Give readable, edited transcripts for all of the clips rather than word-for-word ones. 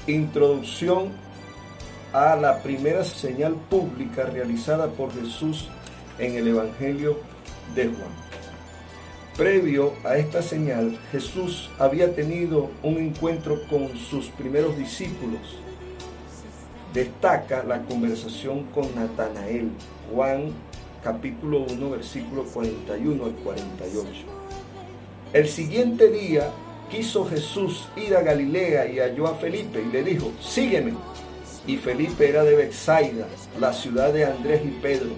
Introducción a la primera señal pública realizada por Jesús en el Evangelio de Juan. Previo a esta señal, Jesús había tenido un encuentro con sus primeros discípulos. Destaca la conversación con Natanael, Juan capítulo 1, versículo 41 al 48. El siguiente día quiso Jesús ir a Galilea y halló a Felipe y le dijo: sígueme. Y Felipe era de Betsaida, la ciudad de Andrés y Pedro.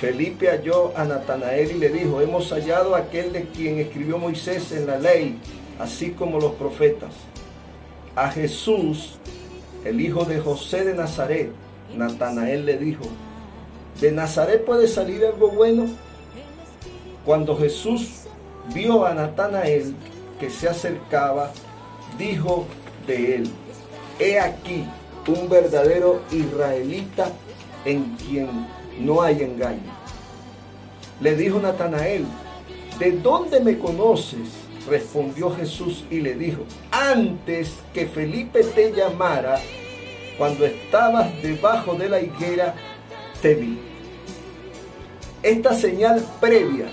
Felipe halló a Natanael y le dijo: hemos hallado a aquel de quien escribió Moisés en la ley, así como los profetas, a Jesús, el hijo de José de Nazaret. Natanael le dijo: ¿de Nazaret puede salir algo bueno? Cuando Jesús vio a Natanael que se acercaba, dijo de él: he aquí un verdadero israelita en quien no hay engaño. Le dijo Natanael: ¿de dónde me conoces? Respondió Jesús y le dijo: antes que Felipe te llamara, cuando estabas debajo de la higuera, te vi. Esta señal previa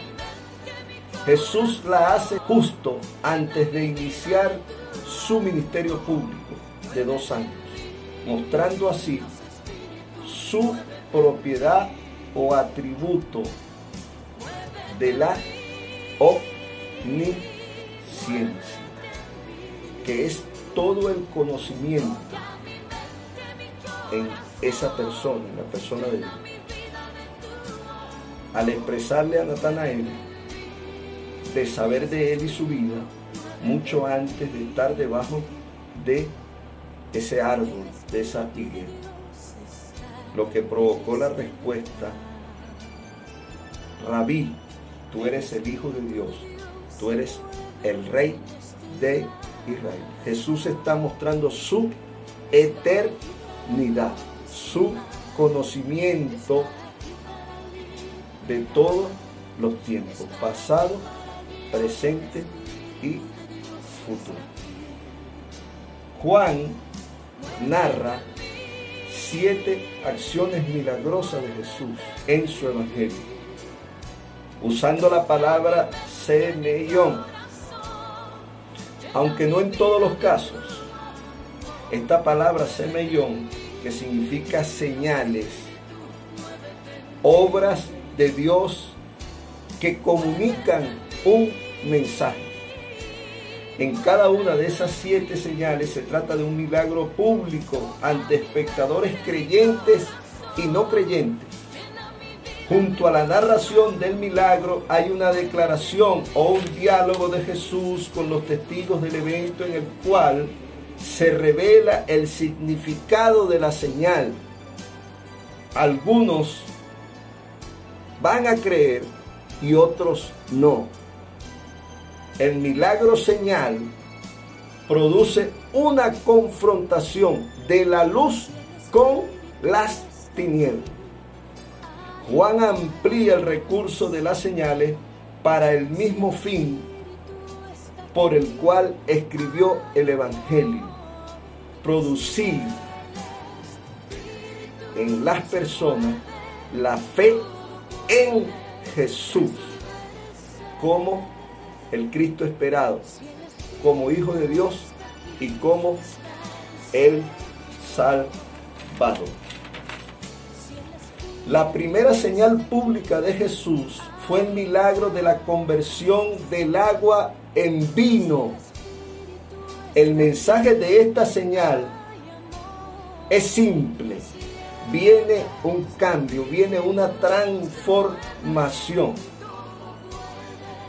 Jesús la hace justo antes de iniciar su ministerio público de 2 años, mostrando así su propiedad o atributo de la omnisciencia, que es todo el conocimiento en esa persona, en la persona de Dios. Al expresarle a Natanael de saber de él y su vida mucho antes de estar debajo de ese árbol, de esa higuera, lo que provocó la respuesta: Rabí, tú eres el Hijo de Dios, tú eres el Rey de Israel. Jesús está mostrando su eternidad, su conocimiento de todos los tiempos, pasado, presente y futuro. Juan narra 7 acciones milagrosas de Jesús en su evangelio, usando la palabra semeión, aunque no en todos los casos. Esta palabra semeión, que significa señales, obras de Dios que comunican un mensaje. En cada una de esas 7 señales se trata de un milagro público ante espectadores creyentes y no creyentes. Junto a la narración del milagro hay una declaración o un diálogo de Jesús con los testigos del evento, en el cual se revela el significado de la señal. Algunos van a creer y otros no. El milagro señal produce una confrontación de la luz con las tinieblas. Juan amplía el recurso de las señales para el mismo fin por el cual escribió el Evangelio: producir en las personas la fe en Jesús como el Cristo esperado, como Hijo de Dios y como el Salvador. La primera señal pública de Jesús fue el milagro de la conversión del agua en vino. El mensaje de esta señal es simple: viene un cambio, viene una transformación,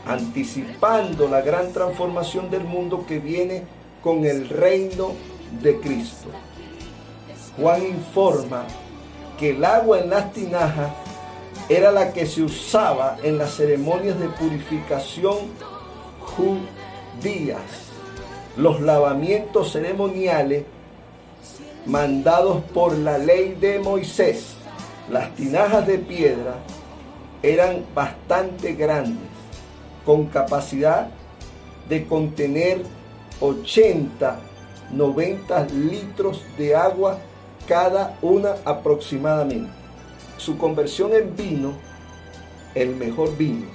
anticipando la gran transformación del mundo que viene con el reino de Cristo. Juan informa que el agua en las tinajas era la que se usaba en las ceremonias de purificación judías, los lavamientos ceremoniales mandados por la ley de Moisés. Las tinajas de piedra eran bastante grandes, con capacidad de contener 80 90 litros de agua cada una aproximadamente. Su conversión en vino, el mejor vino,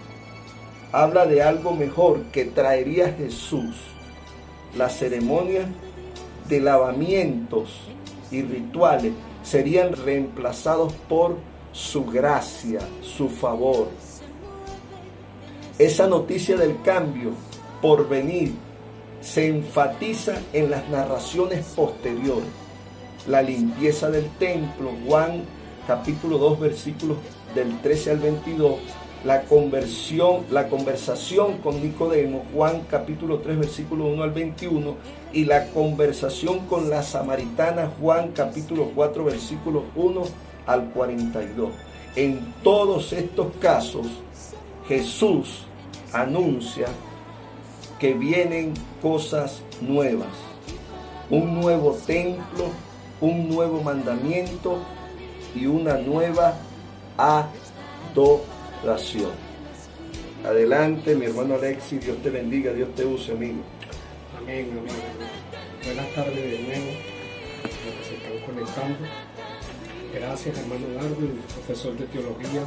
habla de algo mejor que traería Jesús. Las ceremonias de lavamientos y rituales serían reemplazados por su gracia, su favor. Esa noticia del cambio por venir se enfatiza en las narraciones posteriores. La limpieza del templo, Juan capítulo 2 versículos del 13 al 22, la conversación con Nicodemo, Juan capítulo 3 versículo 1 al 21, y la conversación con la samaritana, Juan capítulo 4 versículo 1 al 42. En todos estos casos, Jesús anuncia que vienen cosas nuevas, un nuevo templo, un nuevo mandamiento y una nueva adoración. Adelante, mi hermano Alexis, Dios te bendiga, Dios te use, amigo. Amén, amén. Buenas tardes de nuevo, los que se están conectando. Gracias, hermano Darwin, profesor de teología.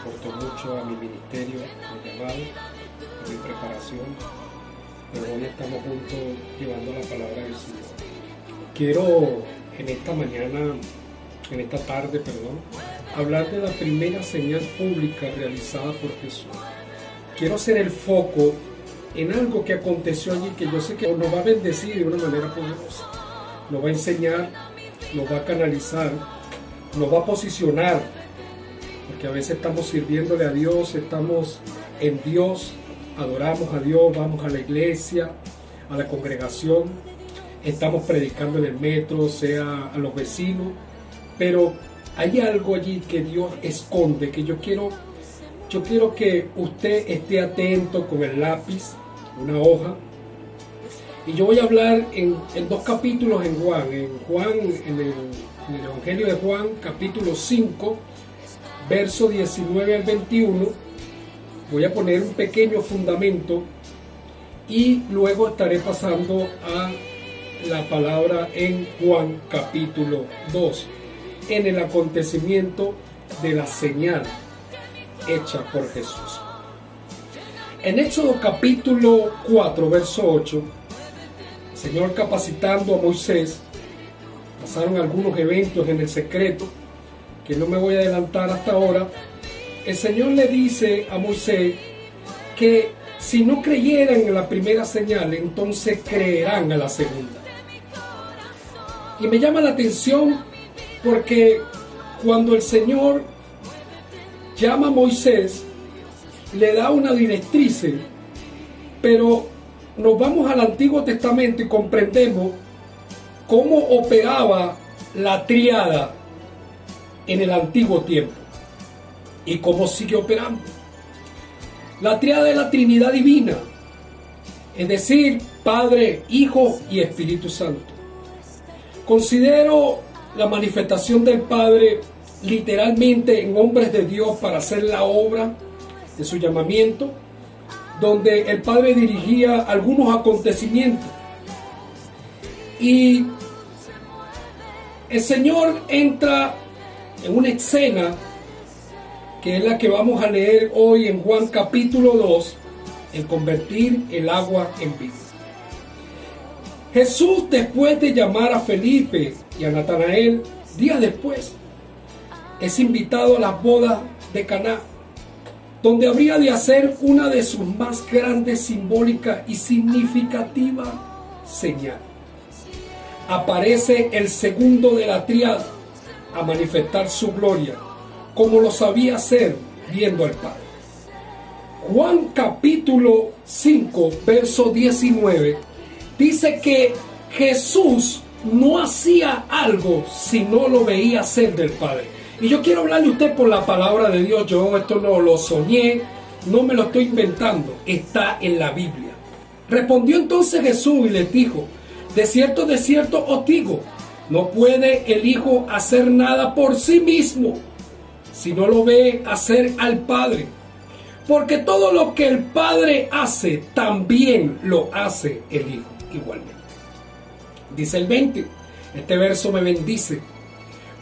Aportó mucho a mi ministerio, mi llamado, a mi preparación. Pero hoy estamos juntos llevando la palabra del Señor. Quiero en esta tarde, hablar de la primera señal pública realizada por Jesús. Quiero hacer el foco en algo que aconteció allí, que yo sé que nos va a bendecir de una manera poderosa. Nos va a enseñar, nos va a canalizar, nos va a posicionar, porque a veces estamos sirviéndole a Dios, estamos en Dios, adoramos a Dios, vamos a la iglesia, a la congregación, estamos predicando en el metro, sea a los vecinos, pero hay algo allí que Dios esconde, que yo quiero que usted esté atento con el lápiz, una hoja, y yo voy a hablar en dos capítulos en el Evangelio de Juan, capítulo 5, verso 19 al 21, voy a poner un pequeño fundamento y luego estaré pasando a la palabra en Juan capítulo 2, en el acontecimiento de la señal hecha por Jesús. En Éxodo capítulo 4, verso 8, el Señor capacitando a Moisés, pasaron algunos eventos en el secreto, que no me voy a adelantar hasta ahora. El Señor le dice a Moisés que si no creyeran en la primera señal, entonces creerán a la segunda. Y me llama la atención porque cuando el Señor llama a Moisés, le da una directriz, pero nos vamos al Antiguo Testamento y comprendemos cómo operaba la tríada en el antiguo tiempo y cómo sigue operando. La tríada de la Trinidad Divina, es decir, Padre, Hijo y Espíritu Santo. Considero la manifestación del Padre literalmente en hombres de Dios para hacer la obra de su llamamiento, donde el Padre dirigía algunos acontecimientos. Y el Señor entra en una escena que es la que vamos a leer hoy en Juan capítulo 2, el convertir el agua en vino. Jesús, después de llamar a Felipe y a Natanael, días después, es invitado a las bodas de Caná, donde habría de hacer una de sus más grandes, simbólicas y significativas señales. Aparece el segundo de la tríada a manifestar su gloria, como lo sabía hacer viendo al Padre. Juan capítulo 5, verso 19, dice que Jesús no hacía algo si no lo veía hacer del Padre. Y yo quiero hablarle a usted por la palabra de Dios. Yo esto no lo soñé, no me lo estoy inventando, está en la Biblia. Respondió entonces Jesús y les dijo: de cierto os digo, no puede el Hijo hacer nada por sí mismo, si no lo ve hacer al Padre. Porque todo lo que el Padre hace, también lo hace el Hijo. igualmente. Dice el 20, este verso me bendice.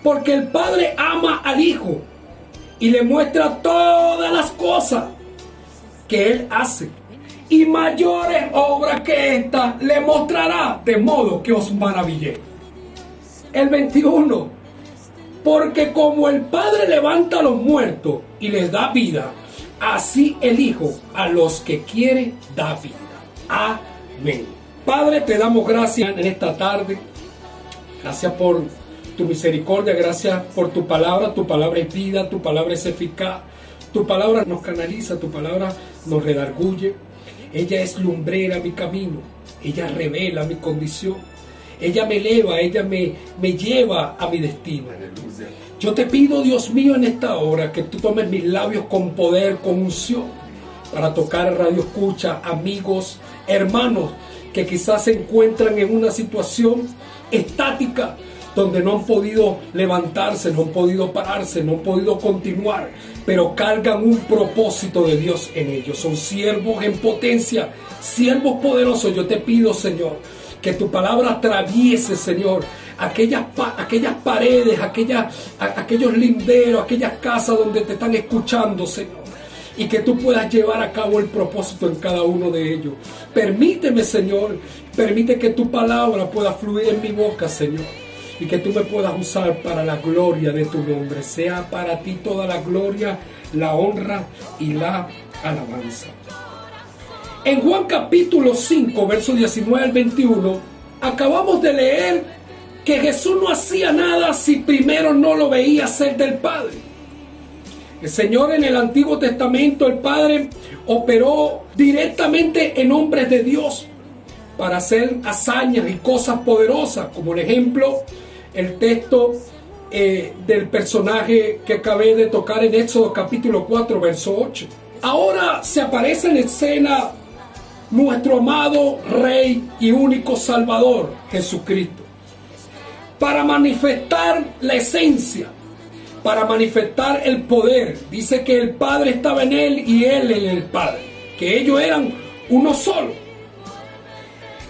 Porque el Padre ama al Hijo y le muestra todas las cosas que Él hace. Y mayores obras que esta le mostrará, de modo que os maravilléis. El 21. Porque como el Padre levanta a los muertos y les da vida, así el Hijo a los que quiere da vida. Amén. Padre, te damos gracias en esta tarde. Gracias por tu misericordia, gracias por tu palabra. Tu palabra es vida, tu palabra es eficaz. Tu palabra nos canaliza, tu palabra nos redarguye. Ella es lumbrera mi camino, ella revela mi condición, ella me eleva, ella me lleva a mi destino. Yo te pido, Dios mío, en esta hora que tú tomes mis labios con poder, con unción, para tocar radio escucha, amigos, hermanos que quizás se encuentran en una situación estática, donde no han podido levantarse, no han podido pararse, no han podido continuar, pero cargan un propósito de Dios en ellos. Son siervos en potencia, siervos poderosos. Yo te pido, Señor, que tu palabra atraviese, Señor, aquellas paredes, aquellos linderos, aquellas casas donde te están escuchando, Señor, y que tú puedas llevar a cabo el propósito en cada uno de ellos. Permíteme, Señor, permite que tu palabra pueda fluir en mi boca, Señor, y que tú me puedas usar para la gloria de tu nombre. Sea para ti toda la gloria, la honra y la alabanza. En Juan capítulo 5, versos 19 al 21, acabamos de leer que Jesús no hacía nada si primero no lo veía hacer del Padre. El Señor en el Antiguo Testamento, el Padre operó directamente en hombres de Dios para hacer hazañas y cosas poderosas, como el ejemplo, el texto del personaje que acabé de tocar en Éxodo capítulo 4, verso 8. Ahora se aparece en escena nuestro amado Rey y único Salvador, Jesucristo, para manifestar la esencia, para manifestar el poder. Dice que el Padre estaba en Él y Él en el Padre, que ellos eran uno solo.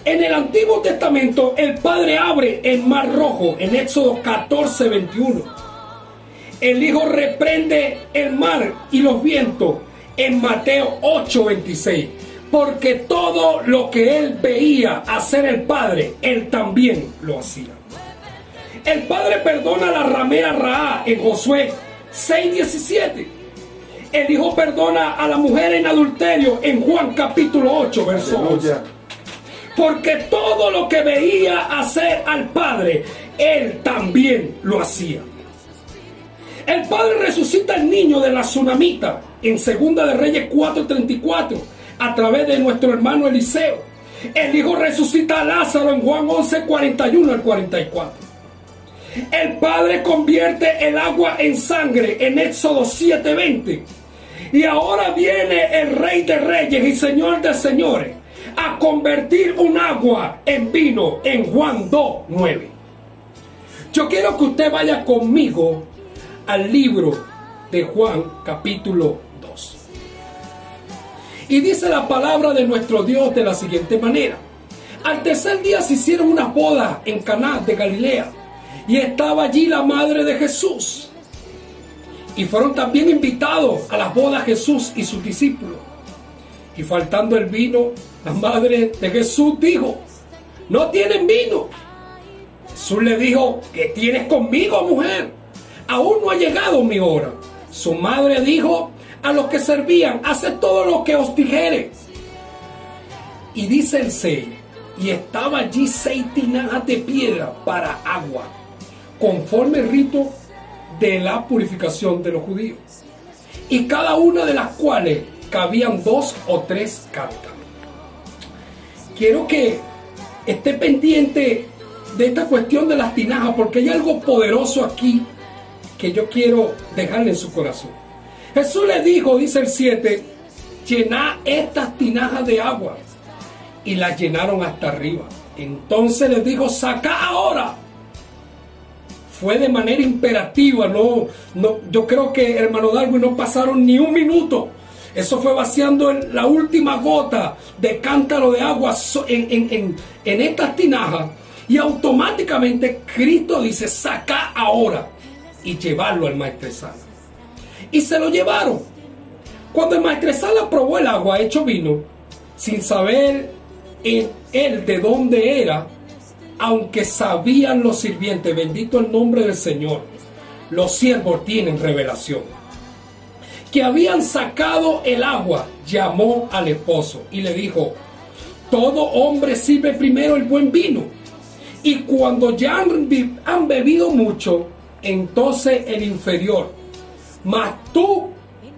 En el Antiguo Testamento, el Padre abre el Mar Rojo en Éxodo 14, 21. El Hijo reprende el mar y los vientos en Mateo 8, 26. Porque todo lo que Él veía hacer el Padre, Él también lo hacía. El Padre perdona a la ramera Rahab en Josué 6, 17. El Hijo perdona a la mujer en adulterio en Juan capítulo 8, verso 11. Porque todo lo que veía hacer al Padre, Él también lo hacía. El Padre resucita al niño de la tsunamita en 2 de Reyes 4:34 a través de nuestro hermano Eliseo. El Hijo resucita a Lázaro en Juan 11:41 al 44. El Padre convierte el agua en sangre en Éxodo 7:20. Y ahora viene el Rey de Reyes y Señor de Señores a convertir un agua en vino en Juan 2:9. Yo quiero que usted vaya conmigo al libro de Juan capítulo 2. Y dice la palabra de nuestro Dios de la siguiente manera: al tercer día se hicieron unas bodas en Caná de Galilea, y estaba allí la madre de Jesús. Y fueron también invitados a las bodas Jesús y sus discípulos. Y faltando el vino, la madre de Jesús dijo: ¿no tienen vino? Jesús le dijo: ¿qué tienes conmigo, mujer? Aún no ha llegado mi hora. Su madre dijo a los que servían: haced todo lo que os dijere. Y dice el 6: y estaba allí 6 tinajas de piedra para agua, conforme el rito de la purificación de los judíos, y cada una de las cuales cabían 2 o 3 cántaros. Quiero que esté pendiente de esta cuestión de las tinajas, porque hay algo poderoso aquí que yo quiero dejarle en su corazón. Jesús le dijo, dice el 7, llenad estas tinajas de agua, y las llenaron hasta arriba. Entonces les dijo: sacad ahora. Fue de manera imperativa, yo creo que, hermano Darwin, no pasaron ni un minuto Eso fue vaciando la última gota de cántaro de agua en estas tinajas. Y automáticamente Cristo dice, saca ahora y llevarlo al maestresala. Y se lo llevaron. Cuando el maestresala probó el agua hecho vino, sin saber él de dónde era, aunque sabían los sirvientes, bendito el nombre del Señor, los siervos tienen revelación, que habían sacado el agua, llamó al esposo y le dijo, todo hombre sirve primero el buen vino, y cuando ya han bebido mucho, entonces el inferior, mas tú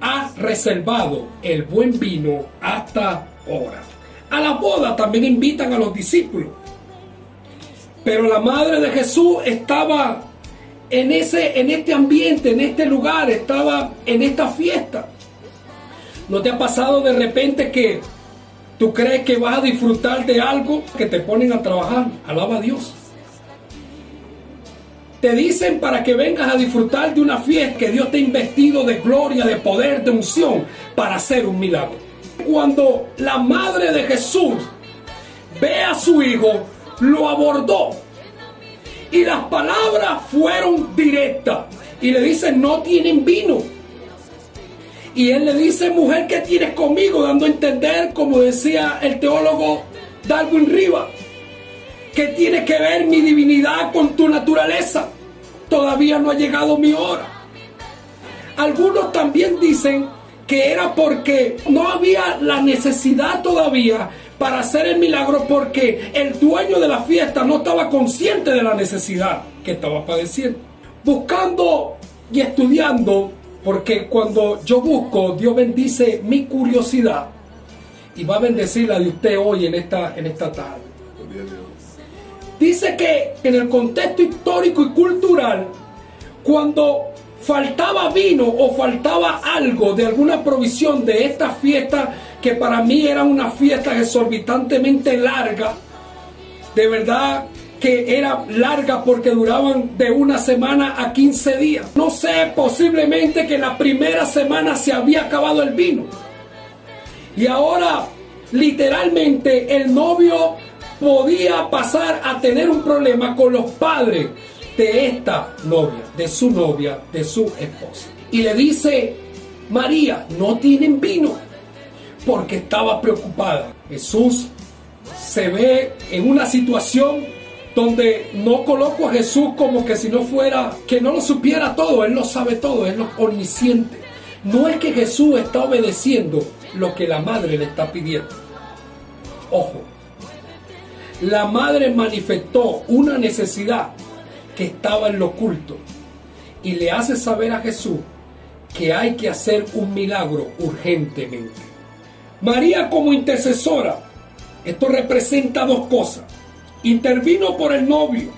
has reservado el buen vino hasta ahora. A la boda también invitan a los discípulos, pero la madre de Jesús estaba en este ambiente, en este lugar, estaba en esta fiesta. ¿No te ha pasado de repente que tú crees que vas a disfrutar de algo que te ponen a trabajar? Alaba a Dios. Te dicen para que vengas a disfrutar de una fiesta que Dios te ha investido de gloria, de poder, de unción para hacer un milagro. Cuando la madre de Jesús ve a su hijo, lo abordó y las palabras fueron directas y le dice, no tienen vino. Y él le dice, mujer, ¿qué tienes conmigo? Dando a entender, como decía el teólogo Darwin Rivas, ¿qué tiene que ver mi divinidad con tu naturaleza? Todavía no ha llegado mi hora. Algunos también dicen que era porque no había la necesidad todavía para hacer el milagro, porque el dueño de la fiesta no estaba consciente de la necesidad que estaba padeciendo. Buscando y estudiando, porque cuando yo busco, Dios bendice mi curiosidad y va a bendecir la de usted hoy en esta tarde. Dice que en el contexto histórico y cultural, cuando faltaba vino o faltaba algo de alguna provisión de esta fiesta, que para mí era una fiesta exorbitantemente larga, de verdad que era larga porque duraban de una semana a 15 días. No sé, posiblemente que la primera semana se había acabado el vino. Y ahora, literalmente, el novio podía pasar a tener un problema con los padres de esta novia, de su esposa. Y le dice, María, no tienen vino, porque estaba preocupada. Jesús se ve en una situación donde no coloco a Jesús como que si no fuera, que no lo supiera todo. Él lo sabe todo, Él es omnisciente. No es que Jesús está obedeciendo lo que la madre le está pidiendo. Ojo, la madre manifestó una necesidad que estaba en lo oculto y le hace saber a Jesús que hay que hacer un milagro urgentemente. María, como intercesora, esto representa dos cosas. Intervino por el novio,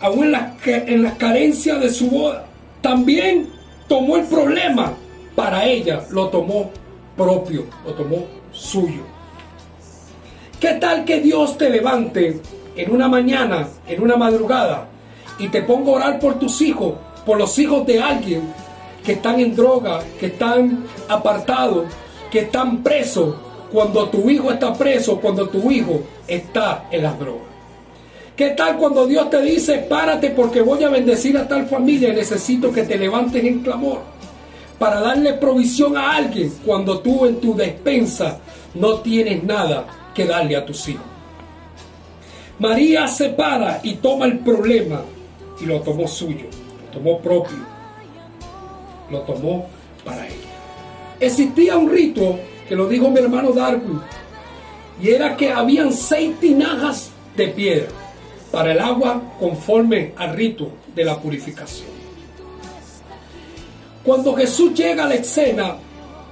aún en las carencias de su boda. También tomó el problema para ella, lo tomó propio, lo tomó suyo. ¿Qué tal que Dios te levante en una mañana, en una madrugada, y te ponga a orar por tus hijos, por los hijos de alguien que están en droga, que están apartados, que están presos, cuando tu hijo está preso, cuando tu hijo está en las drogas? ¿Qué tal cuando Dios te dice, párate porque voy a bendecir a tal familia y necesito que te levantes en clamor para darle provisión a alguien cuando tú en tu despensa no tienes nada que darle a tus hijos? María se para y toma el problema y lo tomó suyo, lo tomó propio, lo tomó para ella. Existía un rito que lo dijo mi hermano Darwin, y era que habían 6 tinajas de piedra para el agua conforme al rito de la purificación. Cuando Jesús llega a la escena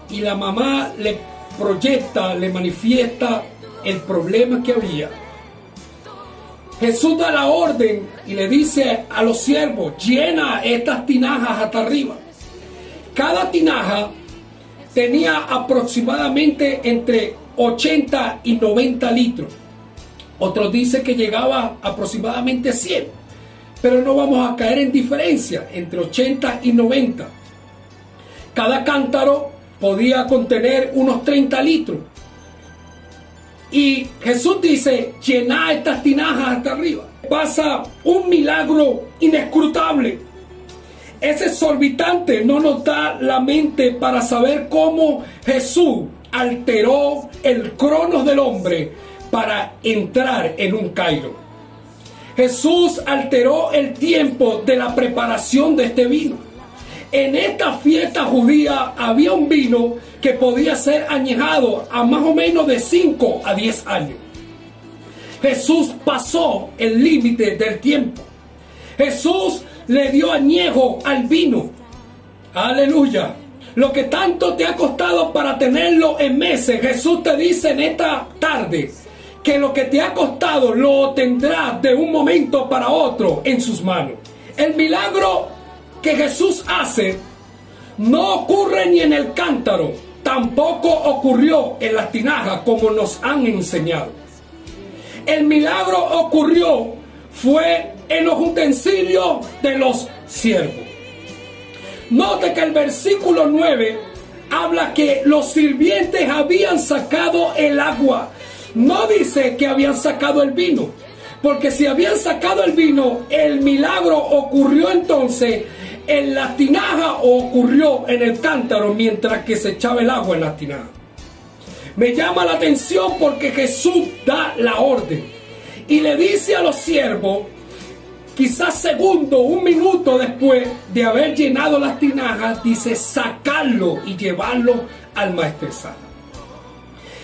y la mamá le proyecta, le manifiesta el problema que había, Jesús da la orden y le dice a los siervos, llena estas tinajas hasta arriba. Cada tinaja tenía aproximadamente entre 80 y 90 litros. Otros dicen que llegaba aproximadamente a 100. Pero no vamos a caer en diferencia entre 80 y 90. Cada cántaro podía contener unos 30 litros. Y Jesús dice, llená estas tinajas hasta arriba. Pasa un milagro inescrutable. Ese exorbitante no nos da la mente para saber cómo Jesús alteró el cronos del hombre para entrar en un Cairo. Jesús alteró el tiempo de la preparación de este vino. En esta fiesta judía había un vino que podía ser añejado a más o menos de 5 a 10 años. Jesús pasó el límite del tiempo. Jesús le dio añejo al vino. Aleluya. Lo que tanto te ha costado para tenerlo en meses, Jesús te dice en esta tarde que lo que te ha costado lo tendrás de un momento para otro en sus manos. El milagro que Jesús hace no ocurre ni en el cántaro, tampoco ocurrió en las tinajas como nos han enseñado. El milagro ocurrió fue en los utensilios de los siervos. Note que el versículo 9 habla que los sirvientes habían sacado el agua. No dice que habían sacado el vino, porque si habían sacado el vino, el milagro ocurrió entonces en la tinaja o ocurrió en el cántaro mientras que se echaba el agua en la tinaja. Me llama la atención porque Jesús da la orden y le dice a los siervos, quizás segundo, un minuto después de haber llenado las tinajas, dice sacarlo y llevarlo al maestresala.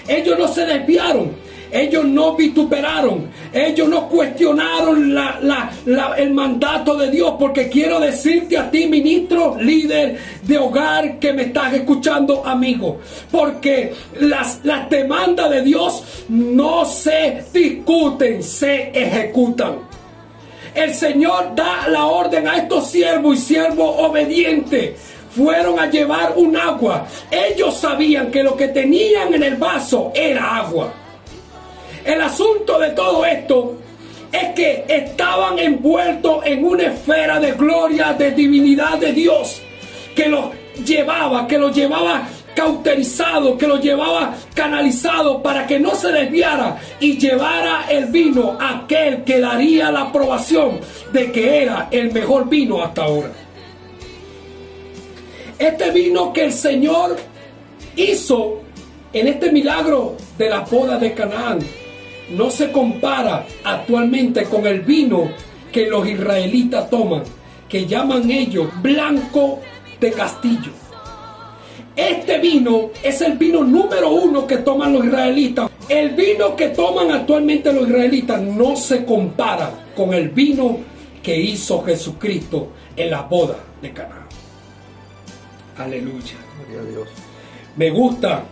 Ellos no se desviaron, ellos no vituperaron, ellos no cuestionaron el mandato de Dios, porque quiero decirte a ti, ministro, líder de hogar que me estás escuchando, amigo, porque las demandas de Dios no se discuten, se ejecutan. El Señor da la orden a estos siervos y siervos obedientes. Fueron a llevar un agua. Ellos sabían que lo que tenían en el vaso era agua. El asunto de todo esto es que estaban envueltos en una esfera de gloria, de divinidad de Dios, que los llevaba cauterizado, que lo llevaba canalizado para que no se desviara y llevara el vino a aquel que daría la aprobación de que era el mejor vino hasta ahora. Este vino que el Señor hizo en este milagro de la boda de Canaán no se compara actualmente con el vino que los israelitas toman, que llaman ellos blanco de castillo. Este vino es el vino número 1 que toman los israelitas. El vino que toman actualmente los israelitas no se compara con el vino que hizo Jesucristo en la boda de Canaán. Aleluya. Gloria a Dios. Me gusta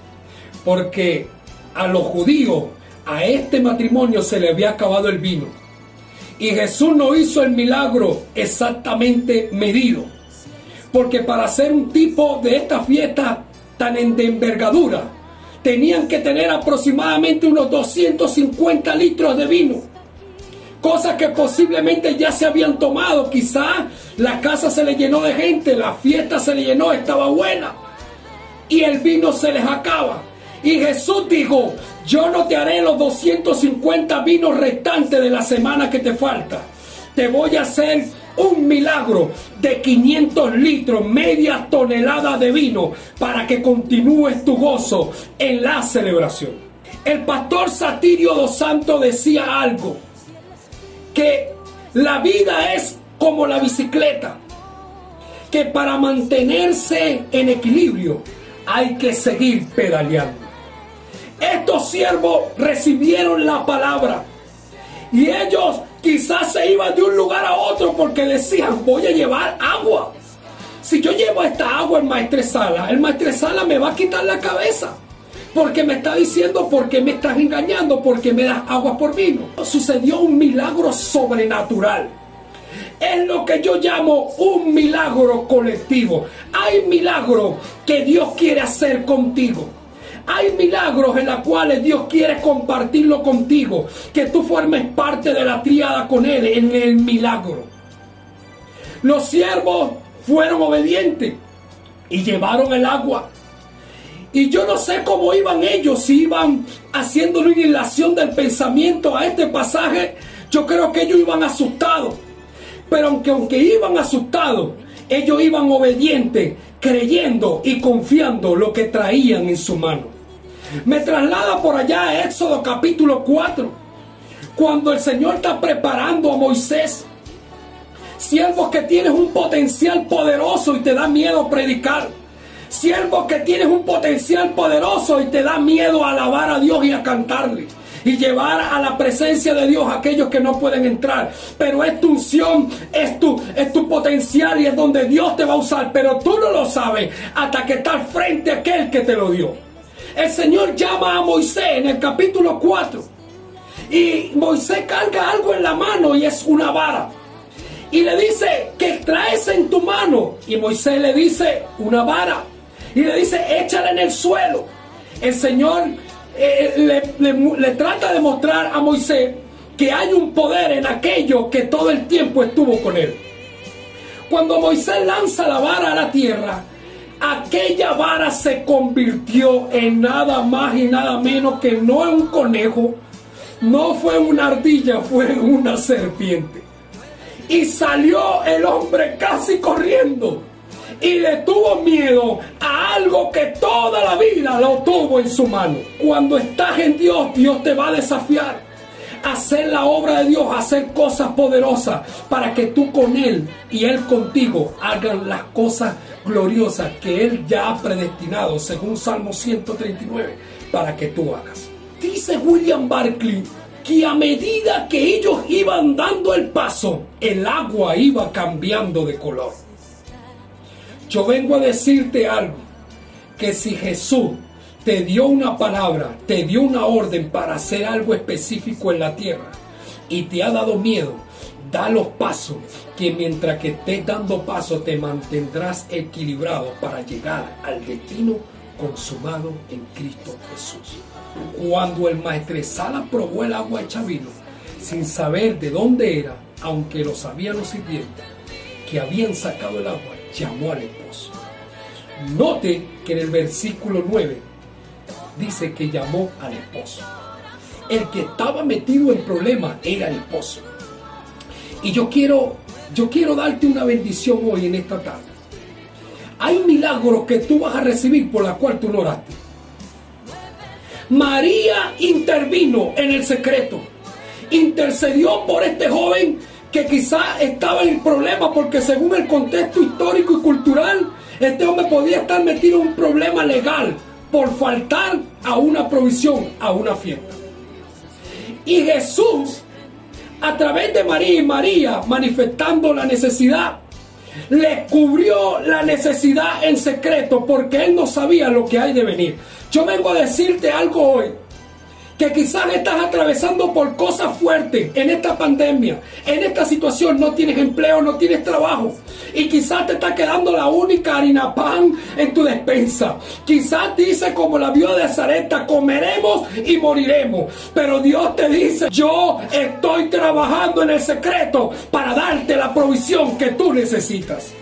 porque a los judíos, a este matrimonio se le había acabado el vino. Y Jesús no hizo el milagro exactamente medido. Porque para hacer un tipo de esta fiesta tan de envergadura, tenían que tener aproximadamente unos 250 litros de vino. Cosas que posiblemente ya se habían tomado. Quizás la casa se le llenó de gente, la fiesta se le llenó, estaba buena. Y el vino se les acaba. Y Jesús dijo, yo no te haré los 250 vinos restantes de la semana que te falta. Te voy a hacer un milagro de 500 litros, media tonelada de vino, para que continúes tu gozo en la celebración. El pastor Satirio dos Santos decía algo, que la vida es como la bicicleta, que para mantenerse en equilibrio hay que seguir pedaleando. Estos siervos recibieron la palabra y ellos quizás se iban de un lugar a otro porque decían, voy a llevar agua. Si yo llevo esta agua al maestresala, el maestresala me va a quitar la cabeza, porque me está diciendo, porque me estás engañando, porque me das agua por vino. Sucedió un milagro sobrenatural. Es lo que yo llamo un milagro colectivo. Hay milagros que Dios quiere hacer contigo. Hay milagros en los cuales Dios quiere compartirlo contigo, que tú formes parte de la tríada con Él en el milagro. Los siervos fueron obedientes y llevaron el agua. Y yo no sé cómo iban ellos, si iban haciendo una hilación del pensamiento a este pasaje. Yo creo que ellos iban asustados. Pero aunque iban asustados, ellos iban obedientes, creyendo y confiando lo que traían en su mano. Me traslada por allá a Éxodo capítulo 4, cuando el Señor está preparando a Moisés. Siervos que tienes un potencial poderoso y te da miedo predicar. Siervos que tienes un potencial poderoso y te da miedo alabar a Dios y a cantarle. Y llevar a la presencia de Dios a aquellos que no pueden entrar. Pero es tu unción, es tu potencial y es donde Dios te va a usar. Pero tú no lo sabes hasta que estás frente a aquel que te lo dio. El Señor llama a Moisés en el capítulo 4. Y Moisés carga algo en la mano y es una vara. Y le dice, ¿qué traes en tu mano? Y Moisés le dice, una vara. Y le dice, échala en el suelo. El Señor le trata de mostrar a Moisés que hay un poder en aquello que todo el tiempo estuvo con él. Cuando Moisés lanza la vara a la tierra, aquella vara se convirtió en nada más y nada menos que no en un conejo, no fue una ardilla, fue una serpiente. Y salió el hombre casi corriendo y le tuvo miedo a algo que toda la vida lo tuvo en su mano. Cuando estás en Dios, Dios te va a desafiar a hacer la obra de Dios, a hacer cosas poderosas para que tú con Él y Él contigo hagan las cosas gloriosas que Él ya ha predestinado, según Salmo 139, para que tú hagas. Dice William Barclay que a medida que ellos iban dando el paso, el agua iba cambiando de color. Yo vengo a decirte algo, que si Jesús te dio una palabra, te dio una orden para hacer algo específico en la tierra y te ha dado miedo, da los pasos, que mientras que estés dando pasos te mantendrás equilibrado para llegar al destino consumado en Cristo Jesús. Cuando el maestresala probó el agua hecha vino, sin saber de dónde era, aunque lo sabían los sirvientes que habían sacado el agua, llamó al esposo. Note que en el versículo 9 dice que llamó al esposo. El que estaba metido en problemas era el esposo. Y yo quiero darte una bendición hoy en esta tarde. Hay milagros que tú vas a recibir por la cual tú no oraste. María intervino en el secreto. Intercedió por este joven que quizás estaba en problema, porque según el contexto histórico y cultural, este hombre podía estar metido en un problema legal por faltar a una provisión, a una fiesta. Y Jesús, a través de María y María manifestando la necesidad, le cubrió la necesidad en secreto, porque él no sabía lo que hay de venir. Yo vengo a decirte algo hoy, que quizás estás atravesando por cosas fuertes en esta pandemia, en esta situación, no tienes empleo, no tienes trabajo, y quizás te está quedando la única harina pan en tu despensa. Quizás dice como la viuda de Zarepta, comeremos y moriremos, pero Dios te dice, yo estoy trabajando en el secreto para darte la provisión que tú necesitas.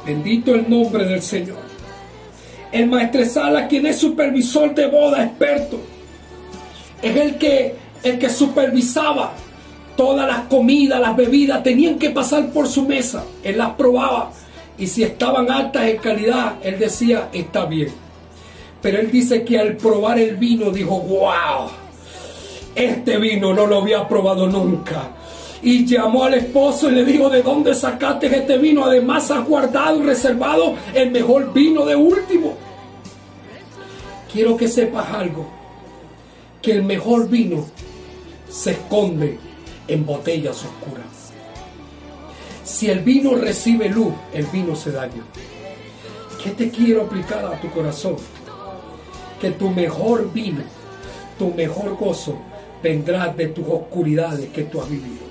Bendito el nombre del Señor. El maestresala, quien es supervisor de boda experto, es el que supervisaba todas las comidas, las bebidas, tenían que pasar por su mesa. Él las probaba y si estaban altas en calidad, él decía, está bien. Pero él dice que al probar el vino dijo, wow, este vino no lo había probado nunca. Y llamó al esposo y le dijo, ¿de dónde sacaste este vino? Además has guardado y reservado el mejor vino de último. Quiero que sepas algo, que el mejor vino se esconde en botellas oscuras. Si el vino recibe luz, el vino se daña. ¿Qué te quiero aplicar a tu corazón? Que tu mejor vino, tu mejor gozo vendrá de tus oscuridades que tú has vivido.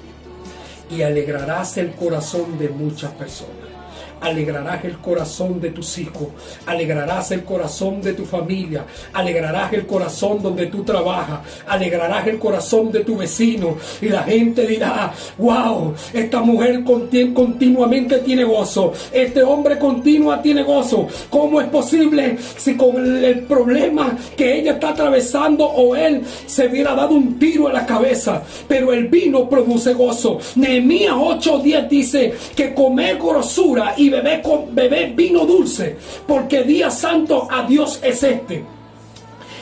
Y alegrarás el corazón de muchas personas. alegrarás el corazón de tus hijos, alegrarás el corazón de tu familia, alegrarás el corazón donde tú trabajas, alegrarás el corazón de tu vecino, y la gente dirá: wow, esta mujer continuamente tiene gozo, este hombre continua tiene gozo. ¿Cómo es posible si con el problema que ella está atravesando o él se hubiera dado un tiro en la cabeza? Pero el vino produce gozo. Nehemías 8:10 dice que comer grosura y beber vino dulce, porque día santo a Dios es este.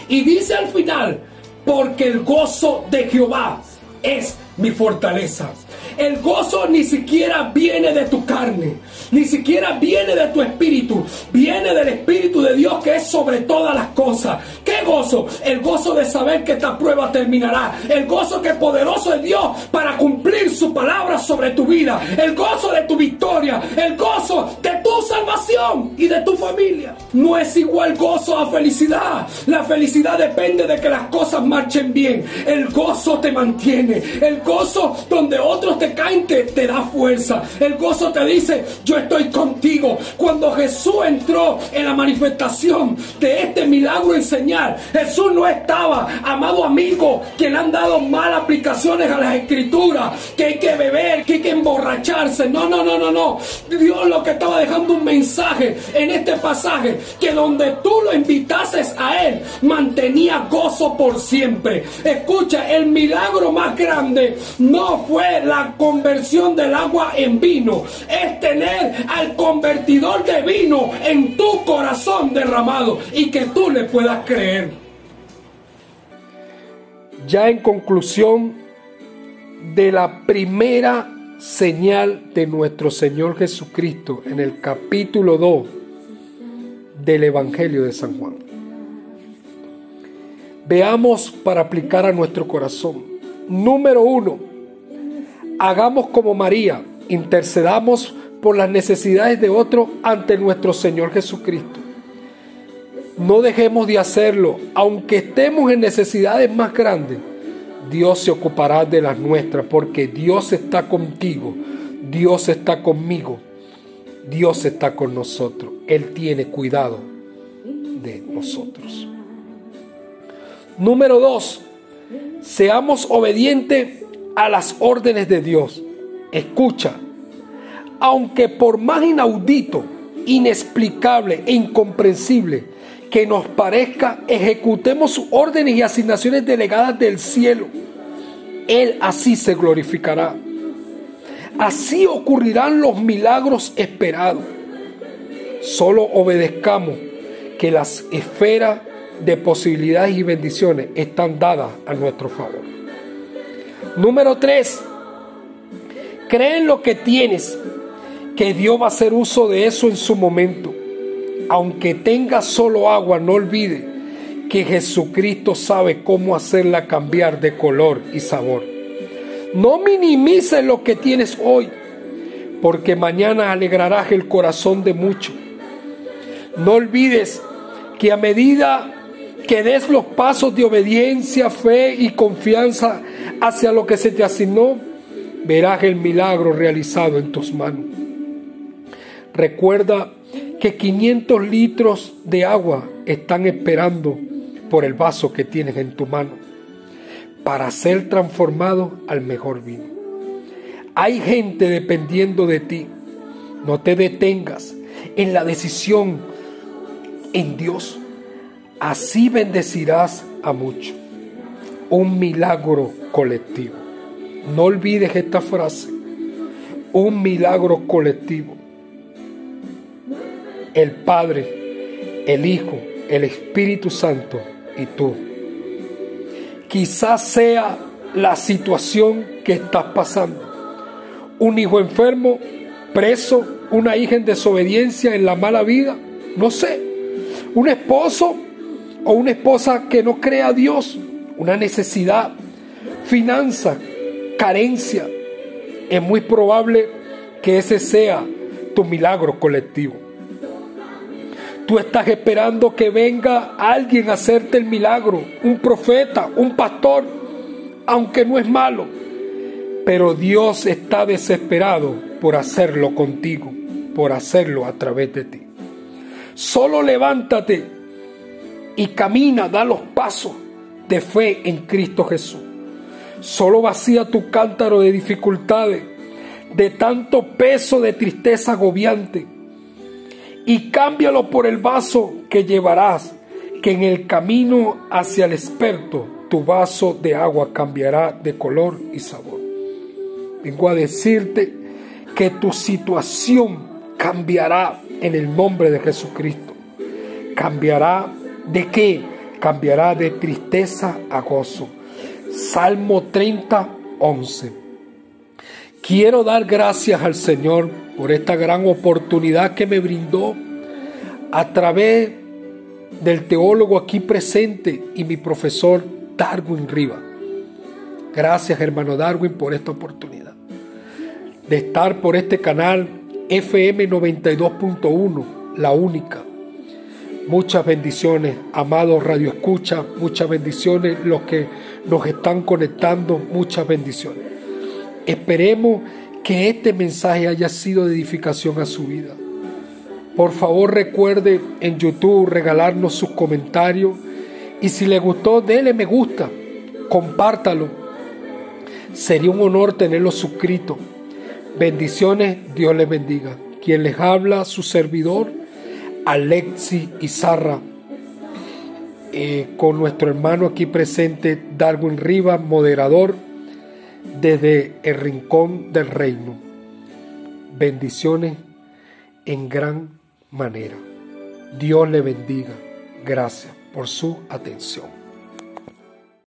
Y dice al final: porque el gozo de Jehová es mi fortaleza. El gozo ni siquiera viene de tu carne, ni siquiera viene de tu espíritu, viene del Espíritu de Dios, que es sobre todas las cosas. ¿Qué gozo? El gozo de saber que esta prueba terminará, el gozo que es poderoso de Dios para cumplir su palabra sobre tu vida, el gozo de tu victoria, el gozo de tu salvación y de tu familia. No es igual gozo a felicidad. La felicidad depende de que las cosas marchen bien. El gozo te mantiene, el gozo donde otros te caen te da fuerza. El gozo te dice: yo estoy contigo. Cuando Jesús entró en la manifestación de este milagro en señal, Jesús no estaba, amado amigo, que le han dado malas aplicaciones a las escrituras, que hay que beber, que hay que emborracharse. No. Dios lo que estaba dejando un mensaje en este pasaje, que donde tú lo invitases a Él, mantenía gozo por siempre. Escucha, el milagro más grande no fue la conversión del agua en vino, es tener al convertidor de vino en tu corazón derramado y que tú le puedas creer. Ya en conclusión de la primera señal de nuestro Señor Jesucristo en el capítulo 2 del Evangelio de San Juan, veamos para aplicar a nuestro corazón. Número 1, hagamos como María, intercedamos por las necesidades de otros ante nuestro Señor Jesucristo. No dejemos de hacerlo, aunque estemos en necesidades más grandes. Dios se ocupará de las nuestras, porque Dios está contigo, Dios está conmigo, Dios está con nosotros. Él tiene cuidado de nosotros. Número 2, seamos obedientes a las órdenes de Dios. Escucha, aunque por más inaudito, inexplicable e incomprensible que nos parezca, ejecutemos sus órdenes y asignaciones delegadas del cielo, Él así se glorificará. Así ocurrirán los milagros esperados. Solo obedezcamos, que las esferas de posibilidades y bendiciones están dadas a nuestro favor. Número 3, cree en lo que tienes, que Dios va a hacer uso de eso en su momento. Aunque tengas solo agua, no olvide que Jesucristo sabe cómo hacerla cambiar de color y sabor. No minimices lo que tienes hoy, porque mañana alegrarás el corazón de muchos. No olvides que a medida que des los pasos de obediencia, fe y confianza hacia lo que se te asignó, verás el milagro realizado en tus manos. Recuerda que 500 litros de agua están esperando por el vaso que tienes en tu mano para ser transformado al mejor vino. Hay gente dependiendo de ti. No te detengas en la decisión en Dios. Así bendecirás a muchos. Un milagro colectivo. No olvides esta frase. Un milagro colectivo. El Padre, el Hijo, el Espíritu Santo y tú. Quizás sea la situación que estás pasando. Un hijo enfermo, preso, una hija en desobediencia, en la mala vida, no sé. Un esposo o una esposa que no cree a Dios, una necesidad, finanza, carencia. Es muy probable que ese sea tu milagro colectivo. Tú estás esperando que venga alguien a hacerte el milagro, un profeta, un pastor, aunque no es malo, pero Dios está desesperado por hacerlo contigo. por hacerlo a través de ti. Solo levántate y camina, da los pasos de fe en Cristo Jesús. Solo vacía tu cántaro de dificultades, de tanto peso de tristeza agobiante, y cámbialo por el vaso que llevarás, que en el camino hacia el experto tu vaso de agua cambiará de color y sabor. Vengo a decirte que tu situación cambiará en el nombre de Jesucristo. ¿Cambiará de qué? Cambiará de tristeza a gozo. Salmo 30, 11. Quiero dar gracias al Señor por esta gran oportunidad que me brindó a través del teólogo aquí presente y mi profesor Darwin Rivas. Gracias, hermano Darwin, por esta oportunidad de estar por este canal FM 92.1, la única. Muchas bendiciones, amados Radio Escucha, muchas bendiciones los que nos están conectando, muchas bendiciones. Esperemos que este mensaje haya sido de edificación a su vida. Por favor, recuerde en YouTube regalarnos sus comentarios, y si le gustó, dele me gusta, compártalo. Sería un honor tenerlo suscrito. Bendiciones, Dios les bendiga. Quien les habla, su servidor, Alexis Izarra, con nuestro hermano aquí presente, Darwin Rivas, moderador desde el Rincón del Reino. Bendiciones en gran manera. Dios le bendiga. Gracias por su atención.